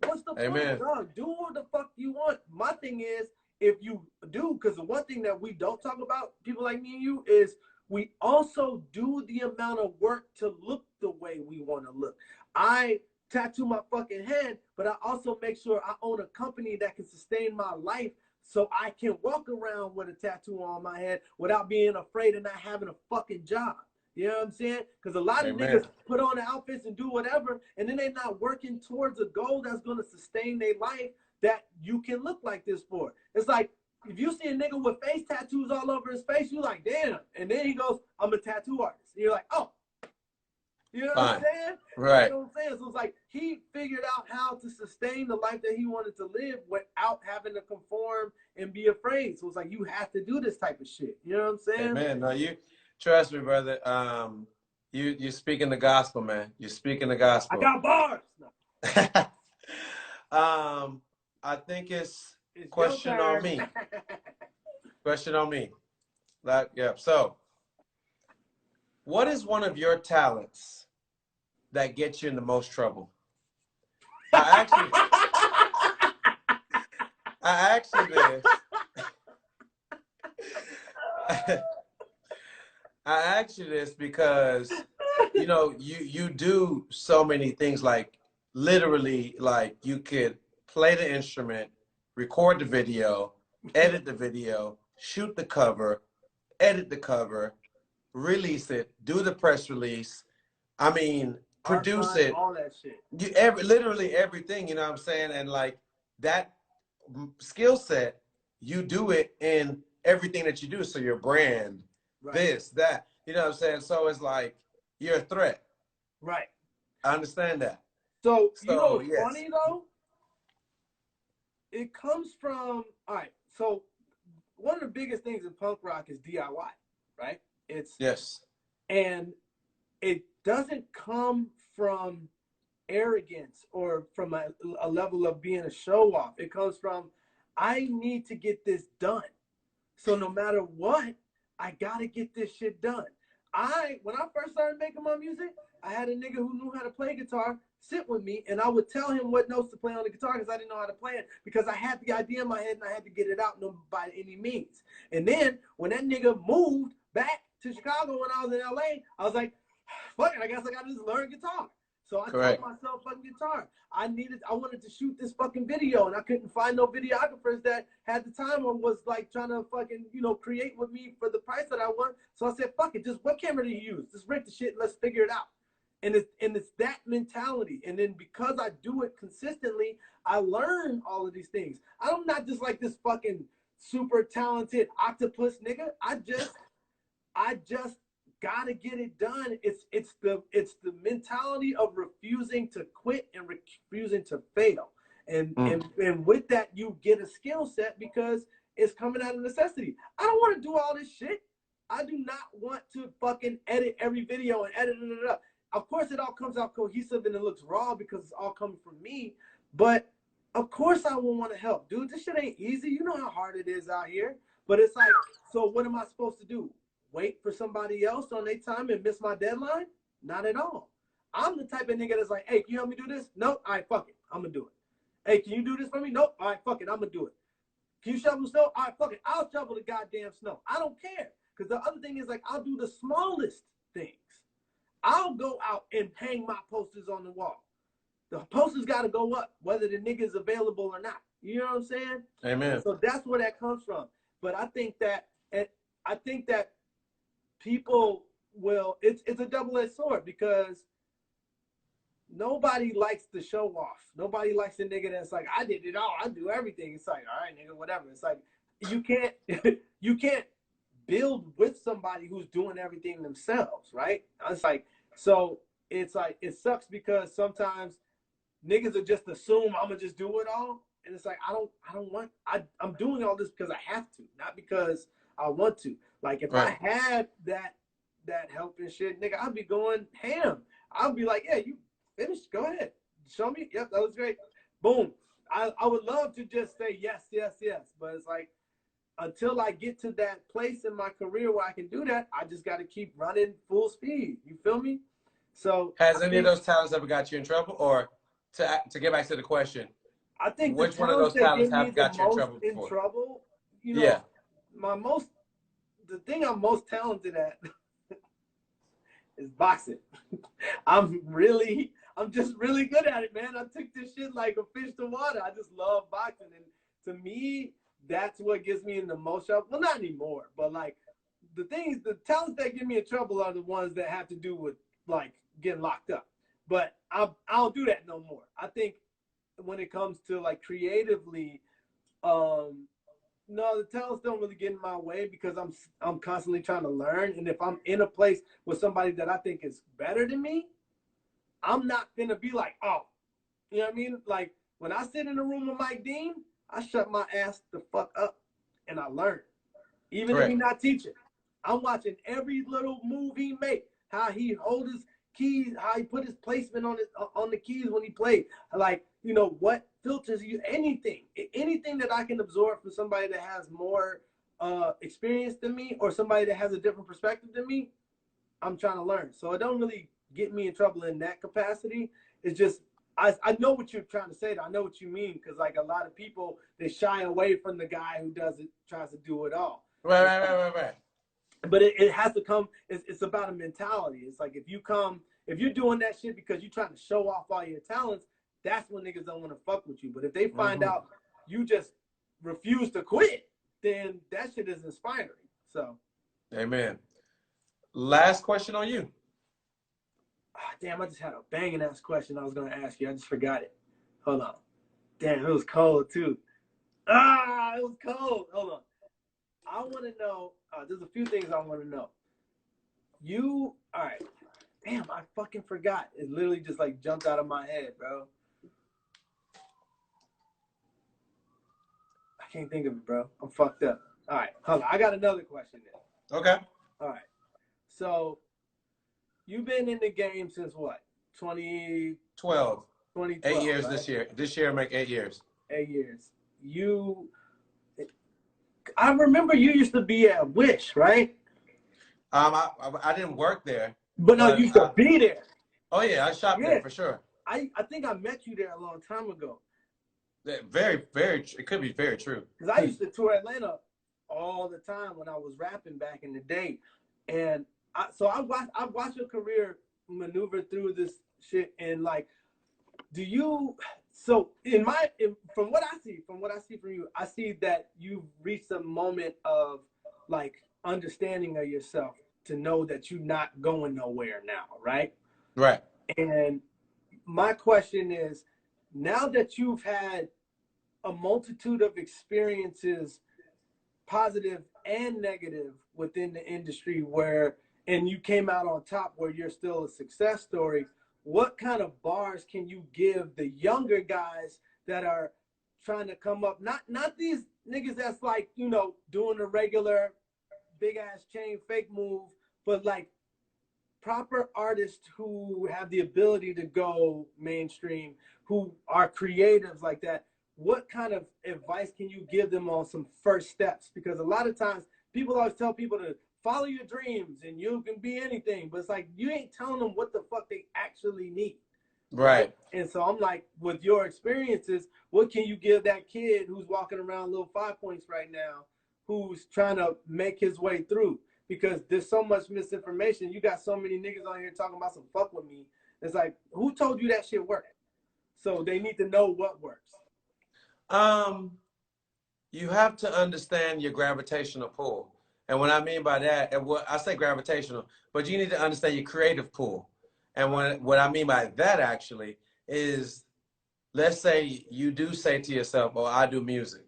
What's the Amen. point, dog? Do what the fuck you want. My thing is, if you do, because the one thing that we don't talk about, people like me and you, is we also do the amount of work to look the way we want to look. I tattoo my fucking head, but I also make sure I own a company that can sustain my life, so I can walk around with a tattoo on my head without being afraid of not having a fucking job. You know what I'm saying? Because a lot of niggas put on the outfits and do whatever, and then they're not working towards a goal that's going to sustain their life that you can look like this for. It's like, if you see a nigga with face tattoos all over his face, you're like, damn. And then he goes, I'm a tattoo artist. And you're like, oh. You know what I'm Fine. saying? Right. You know what I'm saying? So it's like he figured out how to sustain the life that he wanted to live without having to conform and be afraid. So it's like you have to do this type of shit. You know what I'm saying? Amen. No, you trust me, brother. You're speaking the gospel, man. You're speaking the I gospel. got bars. No, I think it's it's your question on turn. me. Question on me. Like, yeah. So, what is one of your talents that gets you in the most trouble? I actually this. I asked you this because, you know, you do so many things, like literally, like you could play the instrument, record the video, edit the video, shoot the cover, edit the cover, release it, do the press release. I mean, produce Archive, it. all that shit. Literally everything, you know what I'm saying? And like that skill set, you do it in everything that you do. So your brand, Right. this, that, you know what I'm saying? So it's like you're a threat. Right. I understand that. So you know what's yes. funny though? It comes from, all right. So one of the biggest things in punk rock is DIY, right? It's Yes. And it doesn't come from arrogance or from a level of being a show off. It comes from, I need to get this done. So no matter what, I gotta get this shit done. When I first started making my music, I had a nigga who knew how to play guitar sit with me, and I would tell him what notes to play on the guitar because I didn't know how to play it, because I had the idea in my head and I had to get it out by any means. And then when that nigga moved back to Chicago when I was in LA, I was like, fuck it, I guess I gotta just learn guitar. So I Correct. taught myself fucking guitar. I wanted to shoot this fucking video, and I couldn't find no videographers that had the time or was like trying to fucking, create with me for the price that I want. So I said, fuck it, just what camera do you use? Just rent the shit, let's figure it out. And it's that mentality. And then because I do it consistently, I learn all of these things. I'm not just like this fucking super talented octopus nigga. I just gotta get it done. It's the mentality of refusing to quit and refusing to fail. And with that, you get a skill set because it's coming out of necessity. I don't want to do all this shit. I do not want to fucking edit every video and edit it up. Of course, it all comes out cohesive and it looks raw because it's all coming from me. But of course, I will want to help, dude. This shit ain't easy. You know how hard it is out here. But it's like, so what am I supposed to do? Wait for somebody else on their time and miss my deadline? Not at all. I'm the type of nigga that's like, hey, can you help me do this? Nope. All right, fuck it. I'm going to do it. Hey, can you do this for me? Nope. All right, fuck it. I'm going to do it. Can you shovel snow? All right, fuck it. I'll shovel the goddamn snow. I don't care. Because the other thing is, like, I'll do the smallest things. I'll go out and hang my posters on the wall. The posters got to go up, whether the nigga's available or not. You know what I'm saying? Amen. So that's where that comes from. But I think that people will, it's a double-edged sword, because nobody likes to show off. Nobody likes the nigga that's like, I did it all. I do everything. It's like, all right, nigga, whatever. It's like, you can't build with somebody who's doing everything themselves, right? It's like, so it's like, it sucks because sometimes niggas will just assume I'm gonna just do it all. And it's like, I'm doing all this because I have to, not because I want to. Like, if I had that help and shit, nigga, I'd be going ham. I'd be like, yeah, you finished, go ahead. Show me. Yep, that was great. Boom. I would love to just say yes, yes, yes. But it's like, until I get to that place in my career where I can do that, I just got to keep running full speed. You feel me? So has any of those talents ever got you in trouble? Or to get back to the question, I think which one of those talents have got you in trouble before? The thing I'm most talented at is boxing. I'm just really good at it, man. I took this shit like a fish to water. I just love boxing. And to me, that's what gets me in the most trouble. Well, not anymore, but like the talents that get me in trouble are the ones that have to do with like getting locked up. But I don't do that no more. I think when it comes to like creatively, no, the talents don't really get in my way because I'm constantly trying to learn. And if I'm in a place with somebody that I think is better than me, I'm not gonna be like, oh, you know what I mean? Like when I sit in the room with Mike Dean, I shut my ass the fuck up and I learn. Even if he's not teaching, I'm watching every little move he make, how he hold his keys, how he put his placement on the keys when he played. Like, you know, what filters you, anything that I can absorb from somebody that has more experience than me or somebody that has a different perspective than me, I'm trying to learn. So it don't really get me in trouble in that capacity. It's just I know what you're trying to say. I know what you mean, because like a lot of people, they shy away from the guy who tries to do it all. Right. But it has to come. It's about a mentality. It's like if you're doing that shit because you're trying to show off all your talents, that's when niggas don't want to fuck with you. But if they find out you just refuse to quit, then that shit is inspiring. So, amen. Last question on you. Damn, I just had a banging ass question I was gonna ask you. I just forgot it. Hold on. Damn, it was cold too. It was cold. Hold on. I want to know. There's a few things I want to know. All right. Damn, I fucking forgot. It literally just like jumped out of my head, bro. I can't think of it, bro. I'm fucked up. All right, hold on. I got another question then. Okay. All right. So, you've been in the game since what? 2012. 8 years, right? This year make 8 years. 8 years. I remember you used to be at Wish, right? I didn't work there. But no, you used to be there. Oh yeah, I shopped there for sure. I think I met you there a long time ago. Very, very, it could be very true. Because I used to tour Atlanta all the time when I was rapping back in the day. And I watched your career maneuver through this shit, and like, from what I see from you, I see that you've reached a moment of like understanding of yourself to know that you're not going nowhere now, right? Right. And my question is, now that you've had a multitude of experiences, positive and negative, within the industry and you came out on top where you're still a success story, what kind of bars can you give the younger guys that are trying to come up? Not these niggas that's like, you know, doing a regular big ass chain fake move, but like proper artists who have the ability to go mainstream, who are creatives like that. What kind of advice can you give them on some first steps? Because a lot of times people always tell people to follow your dreams and you can be anything, but it's like you ain't telling them what the fuck they actually need. Right. And so I'm like, with your experiences, what can you give that kid who's walking around little 5 points right now, who's trying to make his way through? Because there's so much misinformation. You got so many niggas on here talking about some fuck with me. It's like, who told you that shit worked? So they need to know what works. You have to understand your gravitational pull. And what I mean by that, and what I say gravitational, but you need to understand your creative pull. And what I mean by that actually is, let's say you do say to yourself, "Oh, I do music,"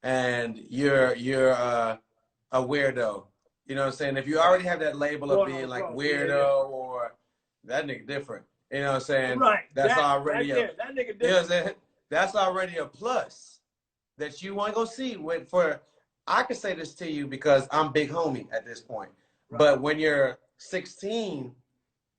and you're a weirdo. You know what I'm saying? If you already have that label of being like weirdo or that nigga different, you know what I'm saying? Right. That's already that nigga different. You know what I'm saying? That's already a plus that you want to go see. I can say this to you because I'm big homie at this point. Right. But when you're 16,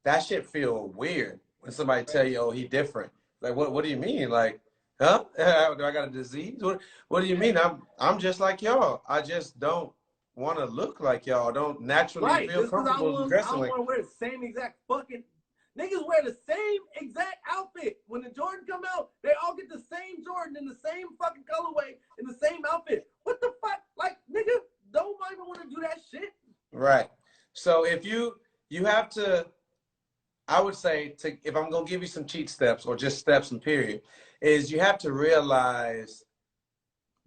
that shit feel weird when somebody tell you, "Oh, he different." Like, what do you mean? Like, huh? Do I got a disease? What do you mean? I'm just like y'all. I just don't want to look like y'all. Don't naturally feel comfortable dressing like. I want to wear the same exact fucking. Niggas wear the same exact outfit. When the Jordan come out, they all get the same Jordan in the same fucking colorway in the same outfit. What the fuck? Like, nigga, don't even want to do that shit. Right. So if you have to, I would say, if I'm going to give you some cheat steps or just steps and period, is you have to realize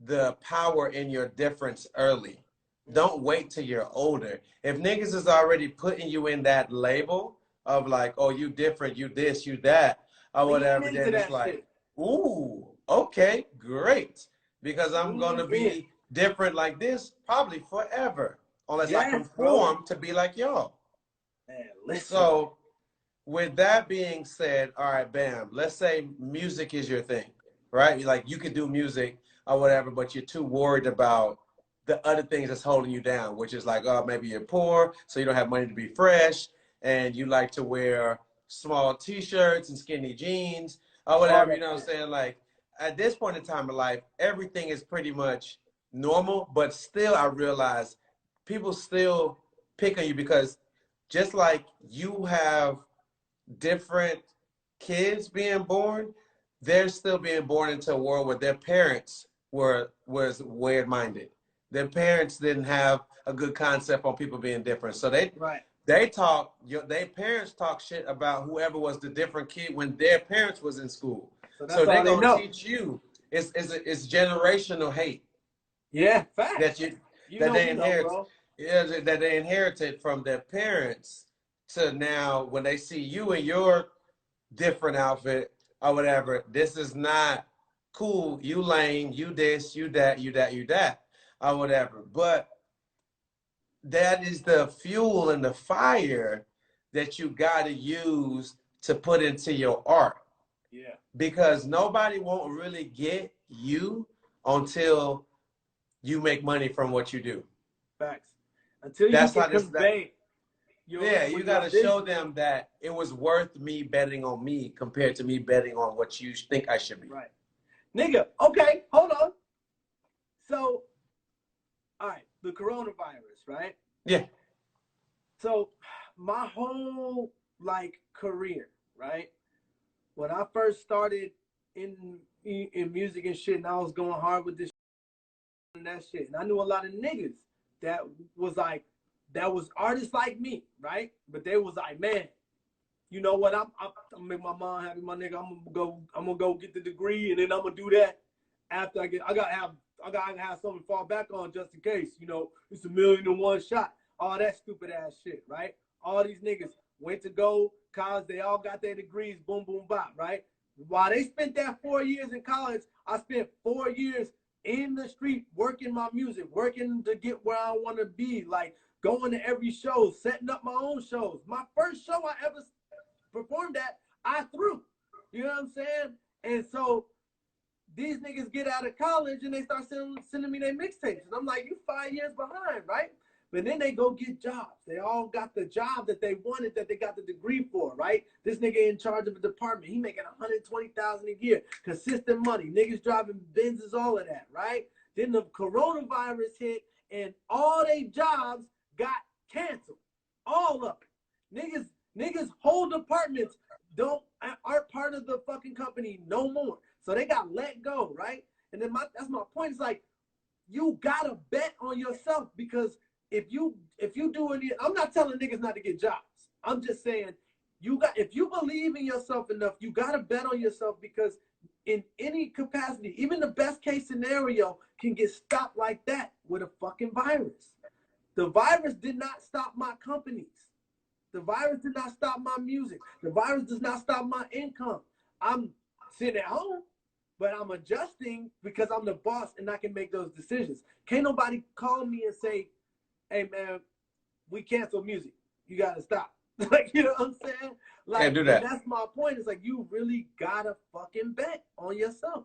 the power in your difference early. Don't wait till you're older. If niggas is already putting you in that label of like, "Oh, you different, you this, you that," or whatever, then it's like, "Ooh, okay, great." Because I'm going to be different like this probably forever. Unless I conform to be like y'all. Man, listen. So with that being said, all right, bam. Let's say music is your thing, right? Like you could do music or whatever, but you're too worried about the other things that's holding you down, which is like, oh, maybe you're poor, so you don't have money to be fresh, and you like to wear small T-shirts and skinny jeans or All whatever. You that know what I'm shit. saying? Like at this point in time in life, everything is pretty much normal, but still, I realize people still pick on you because just like you have different kids being born, they're still being born into a world where their parents was weird minded. Their parents didn't have a good concept on people being different. So Right. their parents talk shit about whoever was the different kid when their parents was in school. So So that's they're all they gonna know. teach you it's generational hate Yeah, facts. that you You that know they me though, inherit, bro. yeah, that they inherited from their parents to now when they see you in your different outfit or whatever, this is not cool. You lame, you this, you that, you that, you that, or whatever. But that is the fuel and the fire that you got to use to put into your art Yeah, because nobody won't really get you until you make money from what you do. facts. Until you That's can how that convey yeah, you when got your to show vision, them that it was worth me betting on me compared to me betting on what you think I should be. right, nigga. Okay, hold on. So, all right, the coronavirus, right? Yeah. So, my whole like career, right? When I first started in music and shit, and I was going hard with this and that shit, and I knew a lot of niggas that was like, that was artists like me, right? But they was like, man, you know what? I'm gonna make my mom happy, my nigga. I'm gonna go get the degree, and then I'm gonna do that after I gotta have something to fall back on just in case. You know, it's 1,000,001 shot. All that stupid ass shit, right? All these niggas went to go college. They all got their degrees. Boom, boom, bop, right? While they spent that 4 years in college, I spent 4 years in the street working my music, working to get where I want to be, like going to every show, setting up my own shows. My first show I ever performed at, I threw. You know what I'm saying? And so these niggas get out of college and they start sending me their mixtapes. And I'm like, you 5 years behind, right? But then they go get jobs. They all got the job that they wanted, that they got the degree for, right? This nigga in charge of a department. He making $120,000 a year. Consistent money. Niggas driving Benzes, all of that, right? Then the coronavirus hit and all they jobs got canceled. All of it. Niggas whole departments aren't part of the fucking company no more. So they got let go, right? And then that's my point. It's like you gotta bet on yourself because if you do any, I'm not telling niggas not to get jobs. I'm just saying if you believe in yourself enough, you gotta bet on yourself because in any capacity, even the best case scenario can get stopped like that with a fucking virus. The virus did not stop my companies. The virus did not stop my music. The virus does not stop my income. I'm sitting at home, but I'm adjusting because I'm the boss and I can make those decisions. Can't nobody call me and say, hey man, we cancel music. You gotta stop. Like, you know what I'm saying? Like, Can't do and that. that's my point. It's like you really gotta fucking bet on yourself.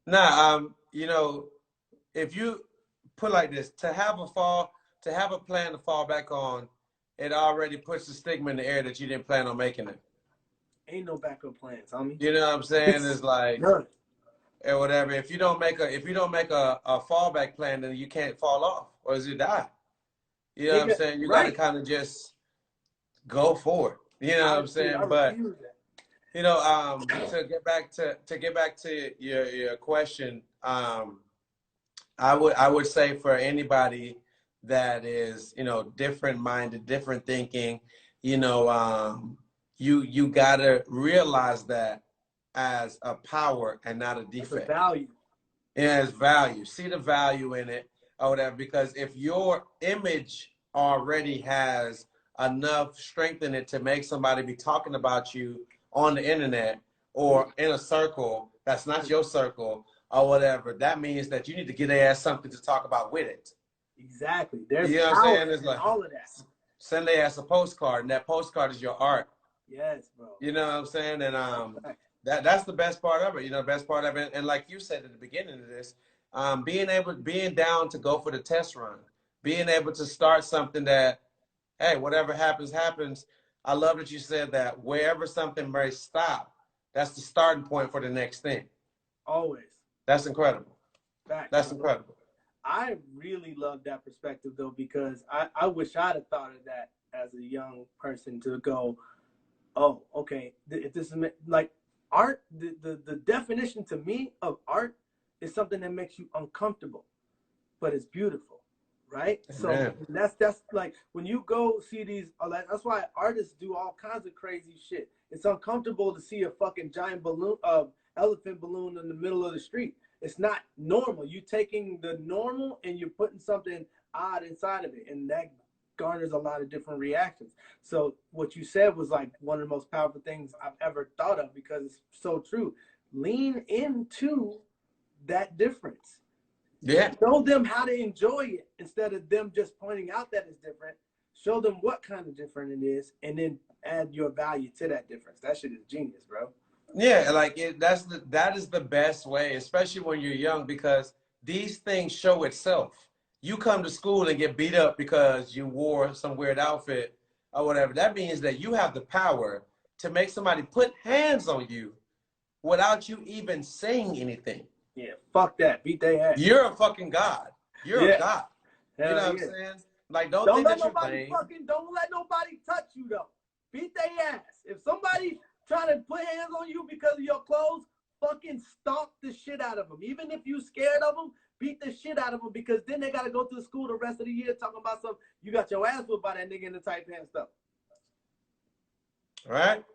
Nah, you know, if you put like this, to have a plan to fall back on, it already puts the stigma in the air that you didn't plan on making it. Ain't no backup plans, homie. You know what I'm saying? It's like None. or whatever. If you don't make a fallback plan, then you can't fall off or you die. You know what I'm Nigga, saying? You got to right. kind of just go for it. You know what I'm I saying? But refuse that. you know, to get back to your question, I would say for anybody that is, you know, different minded, different thinking, you know, you gotta realize that as a power and not a That's a defect. value. It has value. See the value in it or whatever. Because if your image already has enough strength in it to make somebody be talking about you on the internet or in a circle that's not your circle or whatever, that means that you need to get their ass something to talk about with it. Exactly. There's You know what I'm power saying? It's in like all of that. send their ass a postcard, and that postcard is your art. Yes, bro. You know what I'm saying? And that's the best part of it. You know, the best part of it. And like you said at the beginning of this, being down to go for the test run, being able to start something that, hey, whatever happens, happens. I love that you said that wherever something may stop, that's the starting point for the next thing. Always. That's incredible. Fact, That's bro. incredible. I really love that perspective though, because I wish I'd have thought of that as a young person to go, oh, okay, if this is like art, the definition to me of art is something that makes you uncomfortable, but it's beautiful, right? Man. So that's like when you go see these, that's why artists do all kinds of crazy shit. It's uncomfortable to see a fucking giant balloon, elephant balloon in the middle of the street. It's not normal. You're taking the normal and you're putting something odd inside of it, and that garners a lot of different reactions. So what you said was like one of the most powerful things I've ever thought of, because it's so true. Lean into that difference. Yeah. Show them how to enjoy it instead of them just pointing out that it's different. Show them what kind of different it is, and then add your value to that difference. That shit is genius, bro. Yeah, like that is the best way, especially when you're young, because these things show itself. You come to school and get beat up because you wore some weird outfit or whatever. That means that you have the power to make somebody put hands on you without you even saying anything. Yeah, fuck that. Beat their ass. You're a fucking god. You're a god. Hell You know what I'm yeah. saying? Like, don't Don't think let that you're nobody lame. don't let nobody touch you though. Beat their ass. If somebody trying to put hands on you because of your clothes, fucking stomp the shit out of them. Even if you scared of them, beat the shit out of them, because then they got to go to school the rest of the year talking about some, you got your ass whooped by that nigga in the tight pants stuff. Right?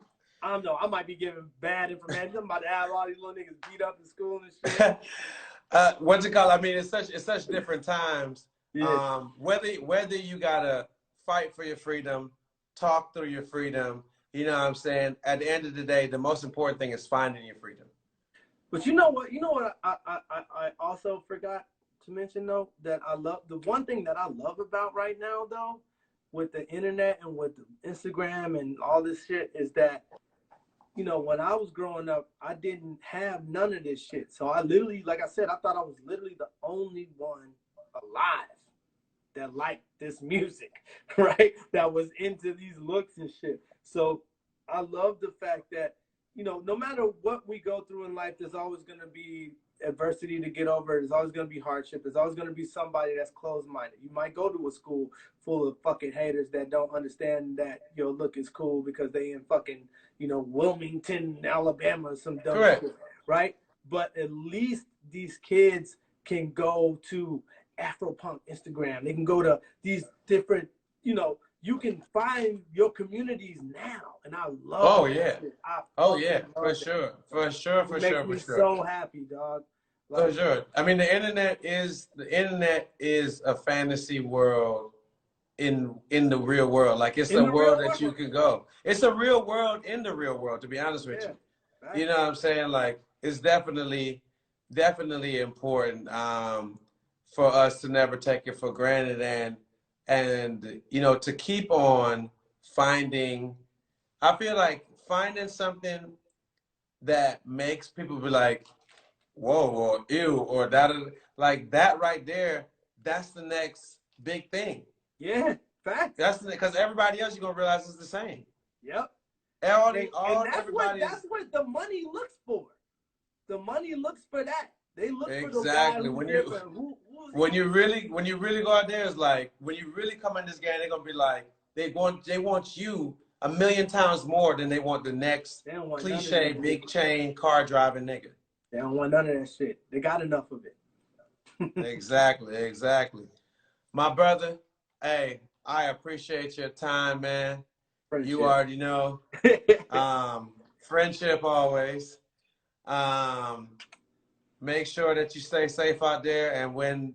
I don't know. I might be giving bad information. I'm about to have all these little niggas beat up in school and shit. What's it called? I mean, it's such different times. Yeah. Whether you gotta fight for your freedom, talk through your freedom, you know what I'm saying? At the end of the day, the most important thing is finding your freedom. But you know what? You know what I also forgot to mention though, that I love, the one thing that I love about right now though, with the internet and with the Instagram and all this shit, is that, you know, when I was growing up, I didn't have none of this shit. So I literally, like I said, I thought I was literally the only one alive that liked this music, right? That was into these looks and shit. So I love the fact that, you know, no matter what we go through in life, there's always going to be adversity to get over. There's always going to be hardship. There's always going to be somebody that's closed-minded. You might go to a school full of fucking haters that don't understand that your look is cool because they in fucking, you know, Wilmington, Alabama, or some dumb shit, right? But at least these kids can go to Afropunk Instagram. They can go to these different, you know, you can find your communities now, and I love. Oh yeah. Oh yeah, for sure. It makes me so happy, dog. Like, for sure. I mean, the internet is a fantasy world in the real world. Like, it's a world that you can go. It's a real world in the real world, to be honest with you. Right. You know what I'm saying? Like, it's definitely important for us to never take it for granted, and you know, to keep on finding. I feel like finding something that makes people be like, whoa, or ew, or that, like that right there, that's the next big thing. Yeah, fact. That's because everybody else, you're gonna realize is the same. Yep. That's what the money looks for. The money looks for that. They look exactly. for the guy when you really go out there, it's like, when you really come in this game, they're gonna be like, they want you a million times more than they want the next cliche big chain car driving nigga. They don't want none of that shit. They got enough of it. Exactly. My brother, hey, I appreciate your time, man. Friendship. You already know. Friendship always. Make sure that you stay safe out there, and when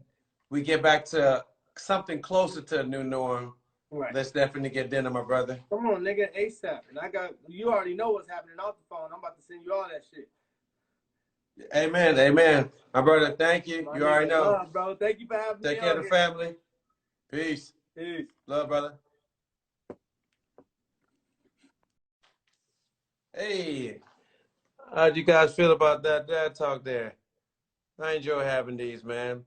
we get back to something closer to a new norm, right, let's definitely get dinner, my brother. Come on, nigga, ASAP. And you already know what's happening off the phone. I'm about to send you all that shit. Amen. My brother, thank you. You already know. Love, bro. Thank you for having me. Take care of the family. Peace. Love, brother. Hey, how'd you guys feel about that dad talk there? I enjoy having these, man.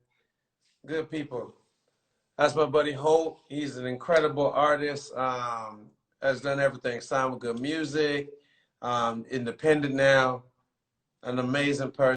Good people. That's my buddy Holt. He's an incredible artist. Has done everything. Signed with good music. Independent now. An amazing person.